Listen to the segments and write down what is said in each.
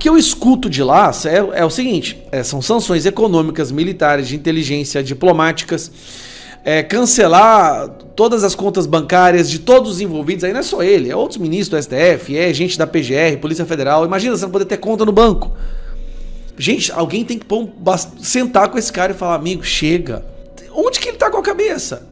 que eu escuto de lá é o seguinte, são sanções econômicas, militares, de inteligência, diplomáticas, cancelar todas as contas bancárias de todos os envolvidos, aí não é só ele, é outros ministros do STF, é gente da PGR, Polícia Federal, imagina você não poder ter conta no banco. Gente, alguém tem que sentar com esse cara e falar, amigo, chega. Onde que ele tá com a cabeça?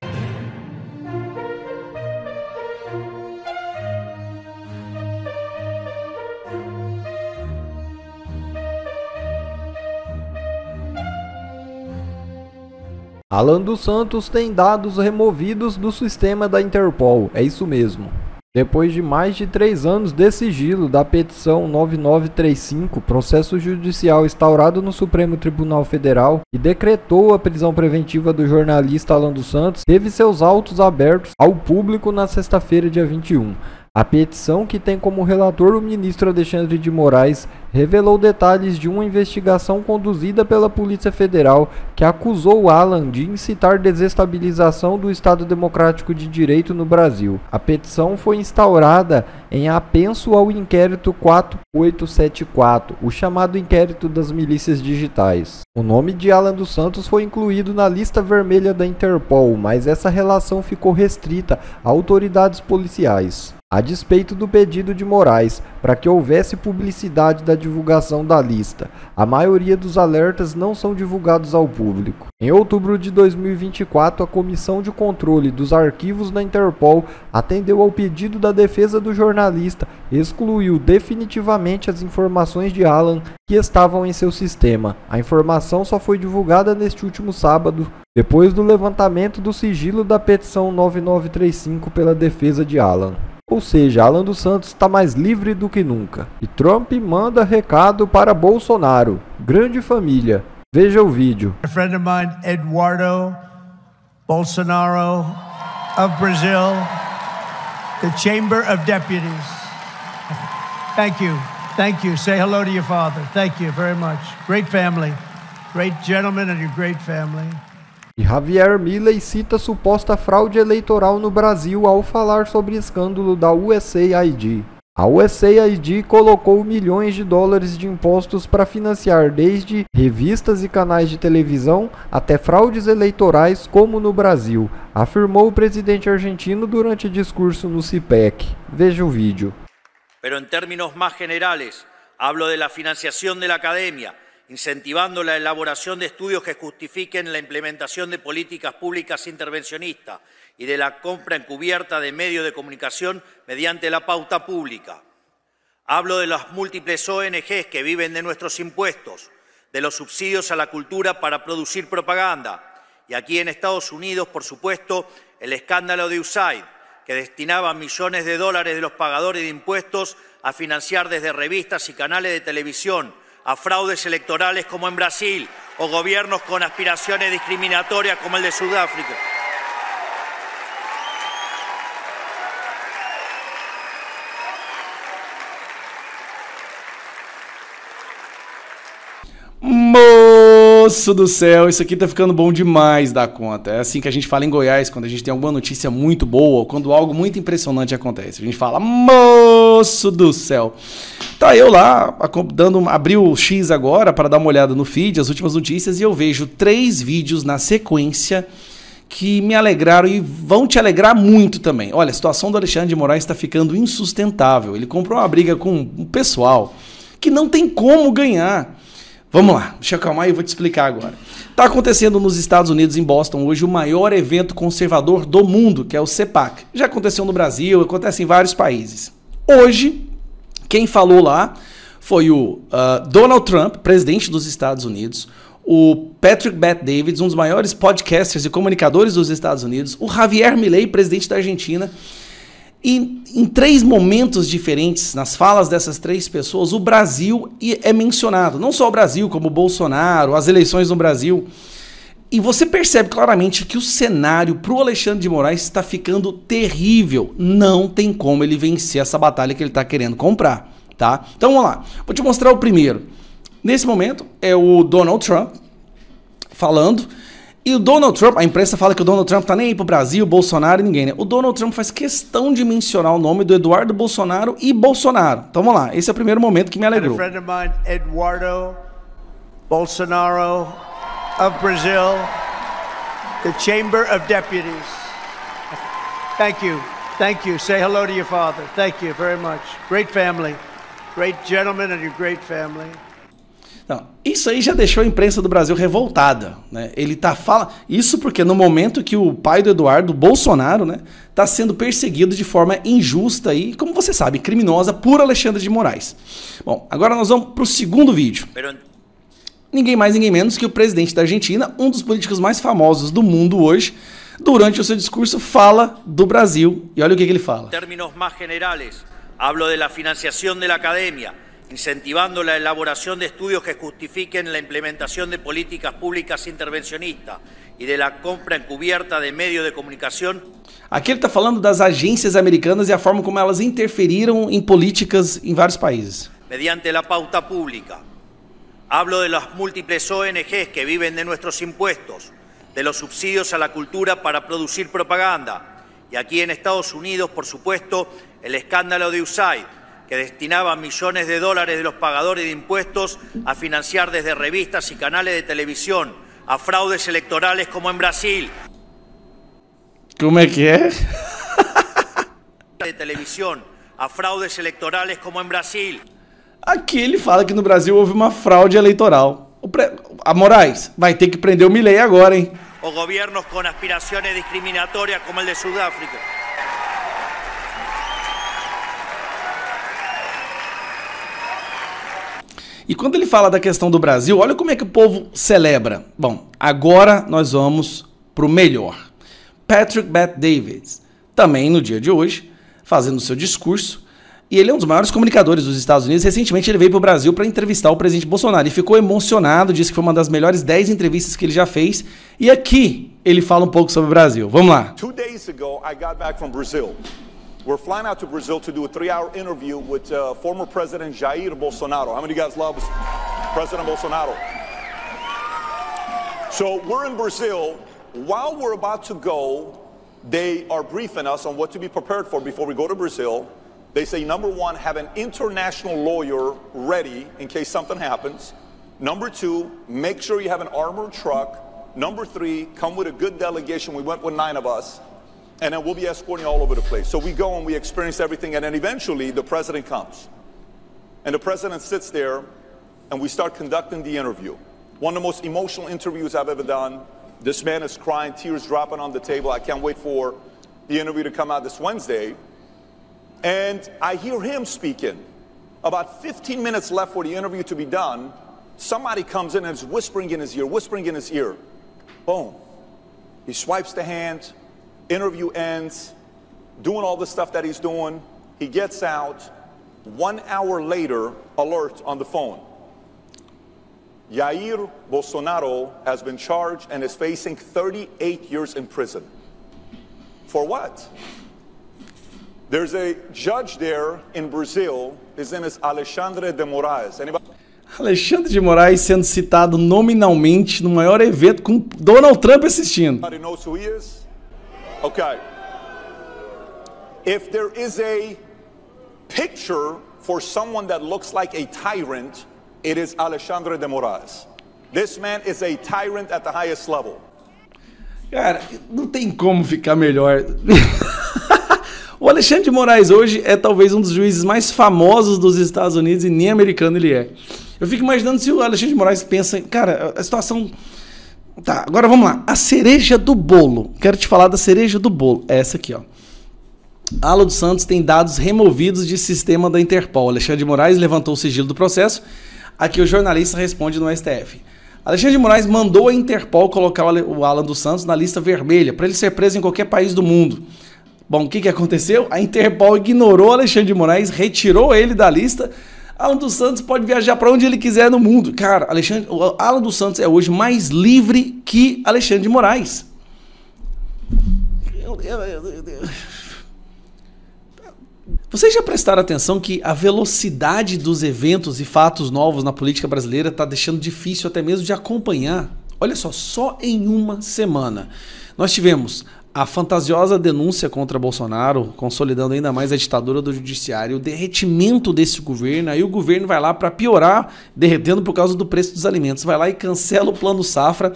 Alan dos Santos tem dados removidos do sistema da Interpol, é isso mesmo. Depois de mais de 3 anos de sigilo da petição 9935, processo judicial instaurado no Supremo Tribunal Federal e decretou a prisão preventiva do jornalista Alan dos Santos, teve seus autos abertos ao público na sexta-feira, dia 21. A petição, que tem como relator o ministro Alexandre de Moraes, revelou detalhes de uma investigação conduzida pela Polícia Federal que acusou Alan de incitar desestabilização do Estado Democrático de Direito no Brasil. A petição foi instaurada em apenso ao inquérito 4874, o chamado inquérito das milícias digitais. O nome de Alan dos Santos foi incluído na lista vermelha da Interpol, mas essa relação ficou restrita a autoridades policiais. A despeito do pedido de Moraes para que houvesse publicidade da divulgação da lista, a maioria dos alertas não são divulgados ao público. Em outubro de 2024, a Comissão de Controle dos Arquivos da Interpol atendeu ao pedido da defesa do jornalista e excluiu definitivamente as informações de Alan que estavam em seu sistema. A informação só foi divulgada neste último sábado, depois do levantamento do sigilo da petição 9935 pela defesa de Alan. Ou seja, Alan dos Santos está mais livre do que nunca. E Trump manda recado para Bolsonaro. Grande família. Veja o vídeo. A friend of mine, Eduardo Bolsonaro of Brazil, the Chamber of Deputies. Thank you. Thank you. Say hello to your father. Thank you very much. Great family. Great gentleman and your great family. E Javier Milei cita suposta fraude eleitoral no Brasil ao falar sobre escândalo da USAID. A USAID colocou milhões de dólares de impostos para financiar desde revistas e canais de televisão até fraudes eleitorais como no Brasil, afirmou o presidente argentino durante discurso no CIPEC. Veja o vídeo. Pero en términos más generales, hablo de la financiación de la academia, incentivando la elaboración de estudios que justifiquen la implementación de políticas públicas intervencionistas y de la compra encubierta de medios de comunicación mediante la pauta pública. Hablo de las múltiples ONGs que viven de nuestros impuestos, de los subsidios a la cultura para producir propaganda y aquí en Estados Unidos, por supuesto, el escándalo de USAID, que destinaba millones de dólares de los pagadores de impuestos a financiar desde revistas y canales de televisión a fraudes electorales como en Brasil o gobiernos con aspiraciones discriminatorias como el de Sudáfrica. Moço do céu, isso aqui tá ficando bom demais da conta. É assim que a gente fala em Goiás, quando a gente tem alguma notícia muito boa, quando algo muito impressionante acontece. A gente fala, moço do céu. Tá eu lá, abri o X agora para dar uma olhada no feed, as últimas notícias, e eu vejo 3 vídeos na sequência que me alegraram e vão te alegrar muito também. Olha, a situação do Alexandre de Moraes está ficando insustentável. Ele comprou uma briga com um pessoal que não tem como ganhar. Vamos lá, deixa eu acalmar e eu vou te explicar agora. Está acontecendo nos Estados Unidos, em Boston, hoje, o maior evento conservador do mundo, que é o CPAC. Já aconteceu no Brasil, acontece em vários países. Hoje, quem falou lá foi o Donald Trump, presidente dos Estados Unidos, o Patrick Bet-David, um dos maiores podcasters e comunicadores dos Estados Unidos, o Javier Milei, presidente da Argentina. E em 3 momentos diferentes, nas falas dessas 3 pessoas, o Brasil é mencionado. Não só o Brasil, como o Bolsonaro, as eleições no Brasil. E você percebe claramente que o cenário para o Alexandre de Moraes está ficando terrível. Não tem como ele vencer essa batalha que ele está querendo comprar, tá? Então vamos lá. Vou te mostrar o primeiro. Nesse momento é o Donald Trump falando. E o Donald Trump, a imprensa fala que o Donald Trump tá nem aí pro Brasil, Bolsonaro e ninguém, né? O Donald Trump faz questão de mencionar o nome do Eduardo Bolsonaro e Bolsonaro. Então vamos lá, esse é o primeiro momento que me alegrou. A friend of mine, Eduardo Bolsonaro of Brazil, the Chamber of Deputies. Thank you. Thank you. Say hello to your father. Thank you very much. Great family. Great gentleman and your great family. Então, isso aí já deixou a imprensa do Brasil revoltada, né? Ele tá falando isso porque no momento que o pai do Eduardo, Bolsonaro, né, tá sendo perseguido de forma injusta e, como você sabe, criminosa por Alexandre de Moraes. Bom, agora nós vamos pro segundo vídeo. Ninguém mais, ninguém menos que o presidente da Argentina, um dos políticos mais famosos do mundo hoje, durante o seu discurso fala do Brasil. E olha o que ele fala. Em termos mais generais, hablo de la financiación de la academia, incentivando la elaboración de estudios que justifiquen la implementación de políticas públicas intervencionistas y de la compra encubierta de medios de comunicación. Aqui ele está falando das agências americanas e a forma como elas interferiram em políticas em vários países. Mediante la pauta pública. Hablo de las múltiples ONGs que viven de nuestros impuestos, de los subsidios a la cultura para producir propaganda. Y aquí en Estados Unidos, por supuesto, el escándalo de USAID, que destinaba millones de dólares de los pagadores de impuestos a financiar desde revistas y canales de televisión a fraudes electorales como en Brasil. ¿Cómo es que es? De televisión a fraudes electorales como en Brasil. Aqui ele fala que no Brasil houve uma fraude eleitoral. A Moraes vai ter que prender o Milei agora, hein? O gobiernos con aspiraciones discriminatorias como el de Sudáfrica. E quando ele fala da questão do Brasil, olha como é que o povo celebra. Bom, agora nós vamos pro melhor. Patrick Bet-David, também no dia de hoje, fazendo o seu discurso, e ele é um dos maiores comunicadores dos Estados Unidos. Recentemente ele veio para o Brasil para entrevistar o presidente Bolsonaro e ficou emocionado, disse que foi uma das melhores 10 entrevistas que ele já fez. E aqui ele fala um pouco sobre o Brasil. Vamos lá. 2 days ago, I got back from Brazil. We're flying out to Brazil to do a 3-hour interview with former President Jair Bolsonaro. How many of you guys love President Bolsonaro? So we're in Brazil. While we're about to go, they are briefing us on what to be prepared for before we go to Brazil. They say, number one, have an international lawyer ready in case something happens. Number two, make sure you have an armored truck. Number three, come with a good delegation. We went with 9 of us. And then we'll be escorting all over the place. So we go and we experience everything, and then eventually the president comes. And the president sits there, and we start conducting the interview. One of the most emotional interviews I've ever done. This man is crying, tears dropping on the table. I can't wait for the interview to come out this Wednesday. And I hear him speaking. About 15 minutes left for the interview to be done. Somebody comes in and is whispering in his ear. Boom. He swipes the hand. Interview ends, doing all the stuff that he's doing. He gets out. 1 hour later, alert on the phone. Jair Bolsonaro has been charged and is facing 38 years in prison. For what? There's a judge there in Brazil. His name is Alexandre de Moraes. Anybody? Alexandre de Moraes sendo citado nominalmente no maior evento com Donald Trump assistindo. Anybody knows who he is? Okay. If there is a picture for someone that looks like a tyrant, it is Alexandre de Moraes. This man is a tyrant at the highest level. Cara, não tem como ficar melhor. O Alexandre de Moraes hoje é talvez um dos juízes mais famosos dos Estados Unidos e nem americano ele é. Eu fico imaginando se o Alexandre de Moraes pensa, cara, a situação... Tá, agora vamos lá. A cereja do bolo. Quero te falar da cereja do bolo. É essa aqui, ó. Alan dos Santos tem dados removidos de sistema da Interpol. Alexandre de Moraes levantou o sigilo do processo. Aqui o jornalista responde no STF. Alexandre de Moraes mandou a Interpol colocar o Alan dos Santos na lista vermelha para ele ser preso em qualquer país do mundo. Bom, o que aconteceu? A Interpol ignorou Alexandre de Moraes, retirou ele da lista. Alan dos Santos pode viajar para onde ele quiser no mundo. Cara, o Alan dos Santos é hoje mais livre que Alexandre de Moraes. Vocês já prestaram atenção que a velocidade dos eventos e fatos novos na política brasileira está deixando difícil até mesmo de acompanhar? Olha só em uma semana. Nós tivemos a fantasiosa denúncia contra Bolsonaro, consolidando ainda mais a ditadura do judiciário, o derretimento desse governo, aí o governo vai lá para piorar, derretendo por causa do preço dos alimentos, vai lá e cancela o Plano Safra,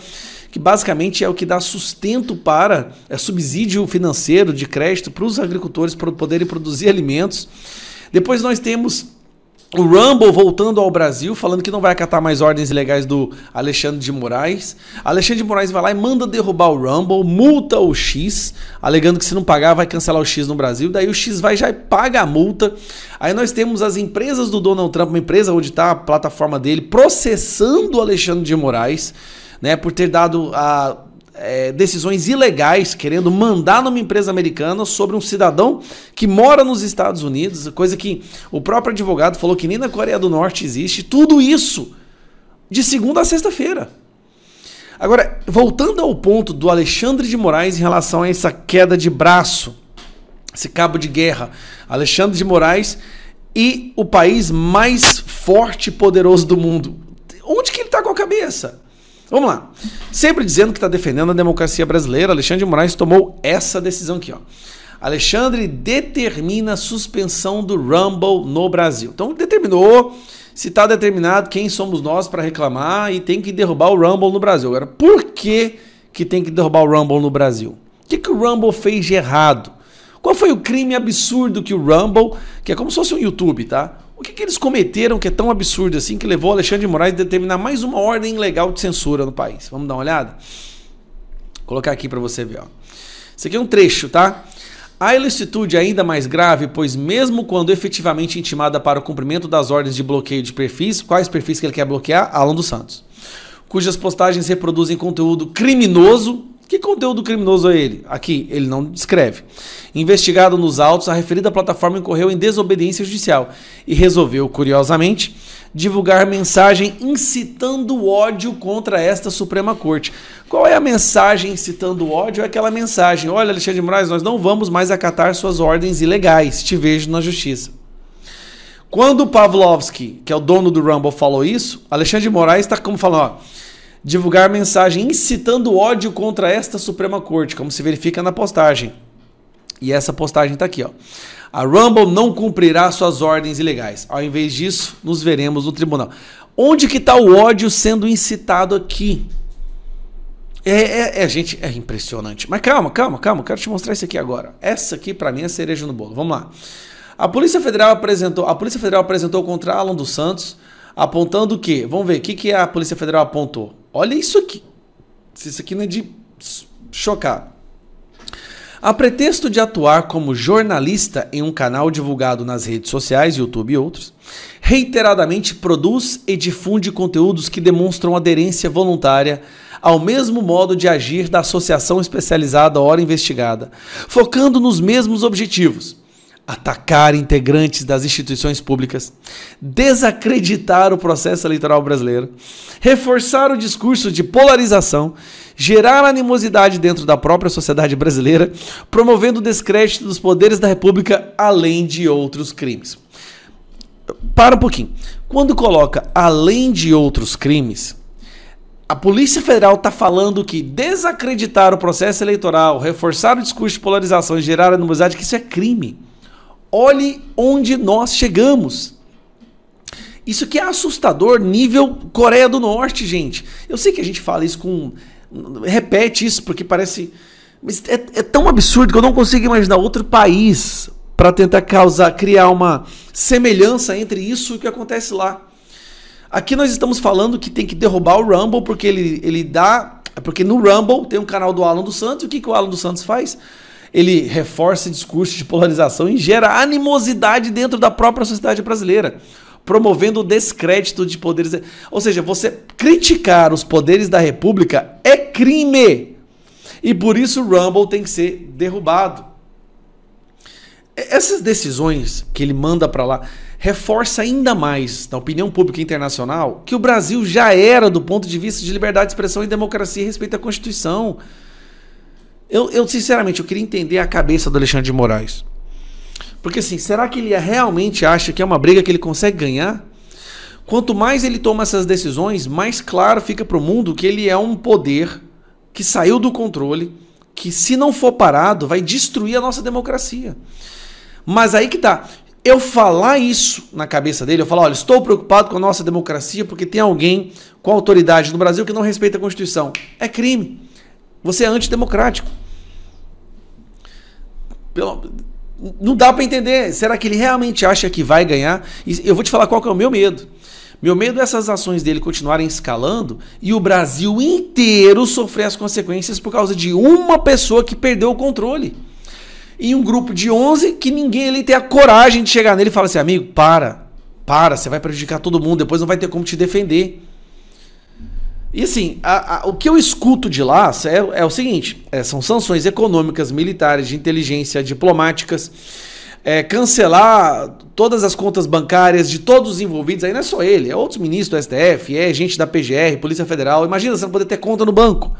que basicamente é o que dá sustento para subsídio financeiro de crédito para os agricultores para poderem produzir alimentos. Depois nós temos o Rumble voltando ao Brasil, falando que não vai acatar mais ordens ilegais do Alexandre de Moraes. Alexandre de Moraes vai lá e manda derrubar o Rumble, multa o X, alegando que se não pagar vai cancelar o X no Brasil. Daí o X vai já e paga a multa. Aí nós temos as empresas do Donald Trump, uma empresa onde está a plataforma dele, processando o Alexandre de Moraes, né, por ter dado decisões ilegais, querendo mandar numa empresa americana sobre um cidadão que mora nos Estados Unidos, coisa que o próprio advogado falou que nem na Coreia do Norte existe. Tudo isso de segunda a sexta-feira. Agora, voltando ao ponto do Alexandre de Moraes em relação a essa queda de braço, esse cabo de guerra, Alexandre de Moraes e o país mais forte e poderoso do mundo. Onde que ele está com a cabeça? Vamos lá. Sempre dizendo que está defendendo a democracia brasileira, Alexandre de Moraes tomou essa decisão aqui, ó. Alexandre determina a suspensão do Rumble no Brasil. Então determinou, se está determinado, quem somos nós para reclamar, e tem que derrubar o Rumble no Brasil. Agora, por que tem que derrubar o Rumble no Brasil? O que o Rumble fez de errado? Qual foi o crime absurdo que o Rumble, que é como se fosse um YouTube, tá? O que eles cometeram que é tão absurdo assim que levou Alexandre de Moraes a determinar mais uma ordem ilegal de censura no país? Vamos dar uma olhada? Vou colocar aqui para você ver, ó. Isso aqui é um trecho, tá? A ilicitude é ainda mais grave, pois mesmo quando efetivamente intimada para o cumprimento das ordens de bloqueio de perfis, quais perfis que ele quer bloquear? Alan dos Santos. Cujas postagens reproduzem conteúdo criminoso. Que conteúdo criminoso é ele? Aqui, ele não descreve. Investigado nos autos, a referida plataforma incorreu em desobediência judicial e resolveu, curiosamente, divulgar mensagem incitando ódio contra esta Suprema Corte. Qual é a mensagem incitando ódio? É aquela mensagem: olha, Alexandre de Moraes, nós não vamos mais acatar suas ordens ilegais, te vejo na justiça. Quando o Pavlovski, que é o dono do Rumble, falou isso, Alexandre de Moraes está como falando, ó, divulgar mensagem incitando ódio contra esta Suprema Corte, como se verifica na postagem. E essa postagem está aqui, ó. A Rumble não cumprirá suas ordens ilegais. Ao invés disso, nos veremos no tribunal. Onde que está o ódio sendo incitado aqui? Gente, é impressionante. Mas calma. Quero te mostrar isso aqui agora. Essa aqui, para mim, é a cereja no bolo. Vamos lá. A Polícia Federal apresentou contra Alan dos Santos, apontando o quê? Vamos ver, o que a Polícia Federal apontou? Olha isso aqui. Isso aqui não é de chocar. A pretexto de atuar como jornalista em um canal divulgado nas redes sociais, YouTube e outros, reiteradamente produz e difunde conteúdos que demonstram aderência voluntária ao mesmo modo de agir da associação especializada ora investigada, focando nos mesmos objetivos: atacar integrantes das instituições públicas, desacreditar o processo eleitoral brasileiro, reforçar o discurso de polarização, gerar animosidade dentro da própria sociedade brasileira, promovendo o descrédito dos poderes da República, além de outros crimes. Para um pouquinho. Quando coloca além de outros crimes, a Polícia Federal está falando que desacreditar o processo eleitoral, reforçar o discurso de polarização e gerar animosidade, que isso é crime. Olhe onde nós chegamos. Isso aqui é assustador, nível Coreia do Norte, gente. Eu sei que a gente fala isso repete isso porque parece... Mas é tão absurdo que eu não consigo imaginar outro país para tentar criar uma semelhança entre isso e o que acontece lá. Aqui nós estamos falando que tem que derrubar o Rumble porque porque no Rumble tem um canal do Alan dos Santos. E o que o Alan dos Santos faz? Ele reforça discurso de polarização e gera animosidade dentro da própria sociedade brasileira, promovendo o descrédito de poderes. Ou seja, você criticar os poderes da República é crime. E por isso o Rumble tem que ser derrubado. Essas decisões que ele manda para lá reforça ainda mais, na opinião pública internacional, que o Brasil já era, do ponto de vista de liberdade de expressão e democracia, e respeito à Constituição. Eu sinceramente, eu queria entender a cabeça do Alexandre de Moraes. Porque assim, será que ele realmente acha que é uma briga que ele consegue ganhar? Quanto mais ele toma essas decisões, mais claro fica para o mundo que ele é um poder que saiu do controle, que se não for parado, vai destruir a nossa democracia. Mas aí que tá. Eu falar isso na cabeça dele, eu falar, olha, estou preocupado com a nossa democracia porque tem alguém com autoridade no Brasil que não respeita a Constituição. É crime. Você é antidemocrático. Não dá para entender. Será que ele realmente acha que vai ganhar? E eu vou te falar qual que é o meu medo. Meu medo é essas ações dele continuarem escalando e o Brasil inteiro sofrer as consequências por causa de uma pessoa que perdeu o controle. E um grupo de 11 que ninguém ali tem a coragem de chegar nele e falar assim, amigo, para, você vai prejudicar todo mundo, depois não vai ter como te defender. E assim, o que eu escuto de lá é o seguinte, são sanções econômicas, militares, de inteligência, diplomáticas, cancelar todas as contas bancárias de todos os envolvidos, aí não é só ele, é outros ministros do STF, é gente da PGR, Polícia Federal, imagina você não poder ter conta no banco.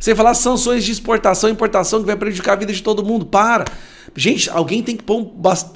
Você falar sanções de exportação e importação que vai prejudicar a vida de todo mundo. Para. Gente, alguém tem que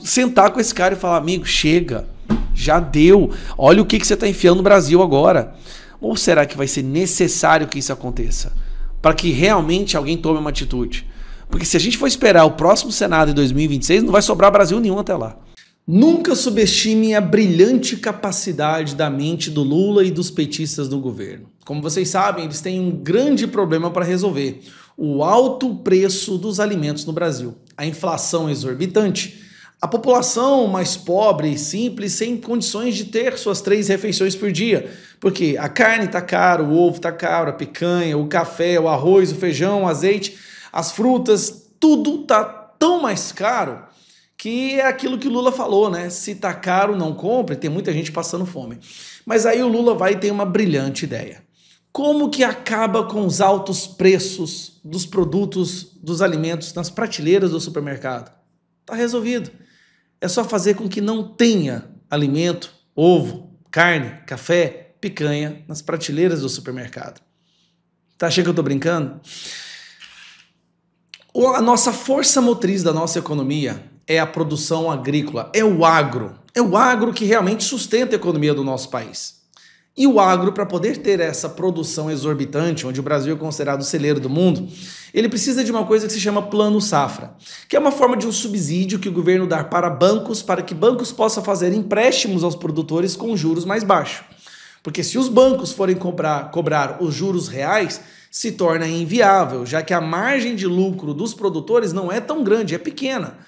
sentar com esse cara e falar, amigo, chega, já deu. Olha o que você está enfiando no Brasil agora. Ou será que vai ser necessário que isso aconteça? Para que realmente alguém tome uma atitude? Porque se a gente for esperar o próximo Senado em 2026, não vai sobrar Brasil nenhum até lá. Nunca subestimem a brilhante capacidade da mente do Lula e dos petistas no governo. Como vocês sabem, eles têm um grande problema para resolver: o alto preço dos alimentos no Brasil, a inflação exorbitante, a população mais pobre e simples sem condições de ter suas 3 refeições por dia, porque a carne está cara, o ovo está caro, a picanha, o café, o arroz, o feijão, o azeite, as frutas, tudo está tão mais caro que é aquilo que o Lula falou, né? Se tá caro, não compre, tem muita gente passando fome. Mas aí o Lula vai ter uma brilhante ideia. Como que acaba com os altos preços dos produtos, dos alimentos nas prateleiras do supermercado? Tá resolvido. É só fazer com que não tenha alimento, ovo, carne, café, picanha nas prateleiras do supermercado. Tá achando que eu tô brincando? A nossa força motriz da nossa economia é a produção agrícola, é o agro. É o agro que realmente sustenta a economia do nosso país. E o agro, para poder ter essa produção exorbitante, onde o Brasil é considerado o celeiro do mundo, ele precisa de uma coisa que se chama Plano Safra, que é uma forma de um subsídio que o governo dá para bancos, para que bancos possam fazer empréstimos aos produtores com juros mais baixos. Porque se os bancos forem cobrar os juros reais, se torna inviável, já que a margem de lucro dos produtores não é tão grande, é pequena.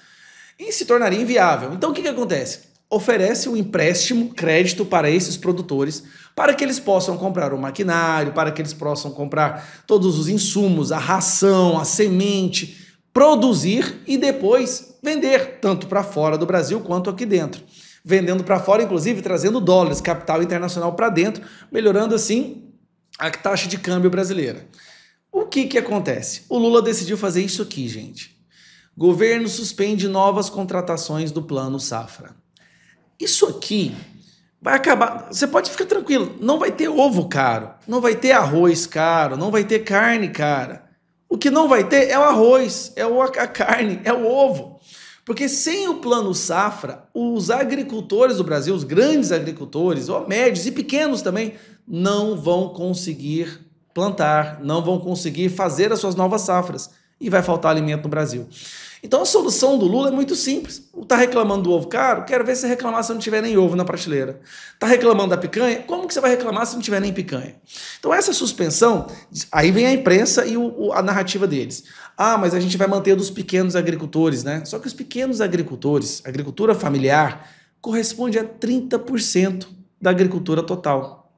E se tornaria inviável. Então o que acontece? Oferece um empréstimo, crédito para esses produtores, para que eles possam comprar o maquinário, para que eles possam comprar todos os insumos, a ração, a semente, produzir e depois vender, tanto para fora do Brasil quanto aqui dentro. Vendendo para fora, inclusive trazendo dólares, capital internacional para dentro, melhorando assim a taxa de câmbio brasileira. O que acontece? O Lula decidiu fazer isso aqui, gente. Governo suspende novas contratações do Plano Safra. Isso aqui vai acabar... Você pode ficar tranquilo, não vai ter ovo caro, não vai ter arroz caro, não vai ter carne cara. O que não vai ter é o arroz, é a carne, é o ovo. Porque sem o Plano Safra, os agricultores do Brasil, os grandes agricultores, ou médios e pequenos também, não vão conseguir plantar, não vão conseguir fazer as suas novas safras. E vai faltar alimento no Brasil. Então a solução do Lula é muito simples. Tá reclamando do ovo caro? Quero ver se reclamar se não tiver nem ovo na prateleira. Tá reclamando da picanha? Como que você vai reclamar se não tiver nem picanha? Então essa suspensão, aí vem a imprensa e a narrativa deles. Ah, mas a gente vai manter dos pequenos agricultores, né? Só que os pequenos agricultores, agricultura familiar, corresponde a 30% da agricultura total.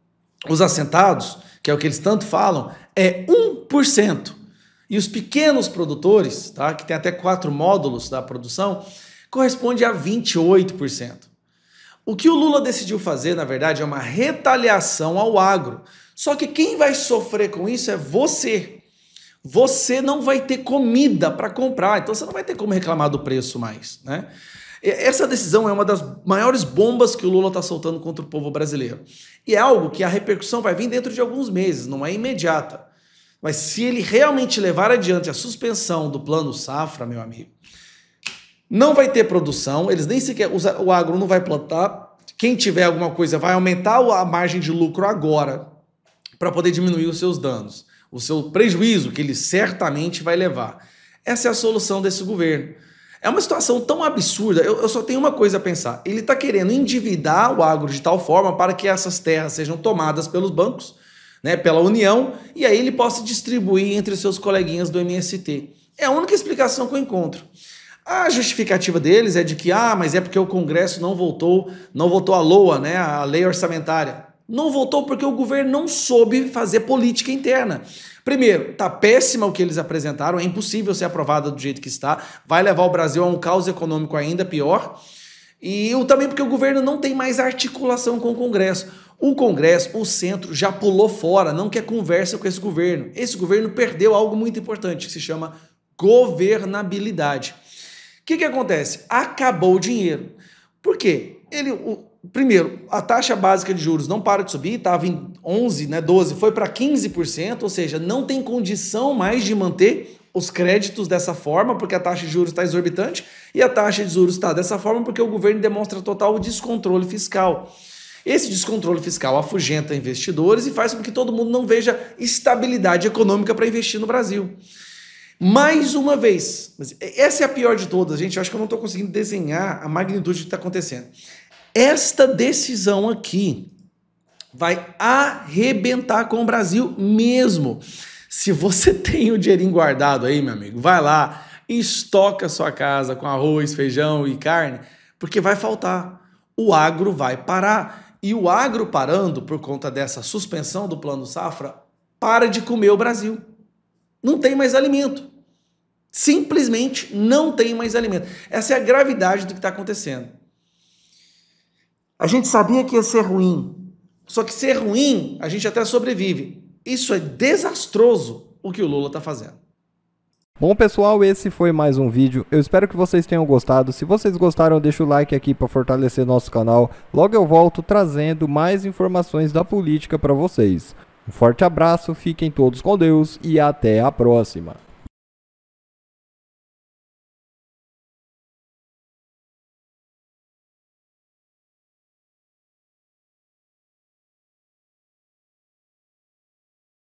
Os assentados, que é o que eles tanto falam, é 1%. E os pequenos produtores, tá, que tem até 4 módulos da produção, corresponde a 28%. O que o Lula decidiu fazer, na verdade, é uma retaliação ao agro. Só que quem vai sofrer com isso é você. Você não vai ter comida para comprar, então você não vai ter como reclamar do preço mais, né? Essa decisão é uma das maiores bombas que o Lula está soltando contra o povo brasileiro. E é algo que a repercussão vai vir dentro de alguns meses, não é imediata. Mas se ele realmente levar adiante a suspensão do Plano Safra, meu amigo, não vai ter produção, eles nem sequer, o agro não vai plantar, Quem tiver alguma coisa vai aumentar a margem de lucro agora para poder diminuir os seus danos, o seu prejuízo que ele certamente vai levar. Essa é a solução desse governo. É uma situação tão absurda, eu só tenho uma coisa a pensar. Ele está querendo endividar o agro de tal forma para que essas terras sejam tomadas pelos bancos, né, pela União, e aí ele possa distribuir entre os seus coleguinhas do MST. É a única explicação que eu encontro. A justificativa deles é de que, mas é porque o Congresso não votou a LOA, né, a lei orçamentária. Não votou porque o governo não soube fazer política interna. Primeiro, tá péssima o que eles apresentaram, é impossível ser aprovada do jeito que está, vai levar o Brasil a um caos econômico ainda pior. E também porque o governo não tem mais articulação com o Congresso. O Congresso, o centro, já pulou fora, não quer conversa com esse governo. Esse governo perdeu algo muito importante, que se chama governabilidade. O que acontece? Acabou o dinheiro. Por quê? Primeiro, a taxa básica de juros não para de subir, estava em 11, 12, foi para 15%, ou seja, não tem condição mais de manter os créditos dessa forma, porque a taxa de juros está exorbitante, e a taxa de juros está dessa forma porque o governo demonstra total descontrole fiscal. Esse descontrole fiscal afugenta investidores e faz com que todo mundo não veja estabilidade econômica para investir no Brasil. Mais uma vez, essa é a pior de todas, gente, eu acho que eu não estou conseguindo desenhar a magnitude do que está acontecendo. Esta decisão aqui vai arrebentar com o Brasil mesmo. Se você tem o dinheirinho guardado aí, meu amigo, vai lá, estoca a sua casa com arroz, feijão e carne, porque vai faltar. O agro vai parar. E o agro parando, por conta dessa suspensão do Plano Safra, para de comer o Brasil. Não tem mais alimento. Simplesmente não tem mais alimento. Essa é a gravidade do que está acontecendo. A gente sabia que ia ser ruim, só que ser ruim, a gente até sobrevive. Isso é desastroso o que o Lula está fazendo. Bom pessoal, esse foi mais um vídeo, eu espero que vocês tenham gostado. Se vocês gostaram, deixa o like aqui para fortalecer nosso canal. Logo eu volto trazendo mais informações da política para vocês. Um forte abraço, fiquem todos com Deus e até a próxima.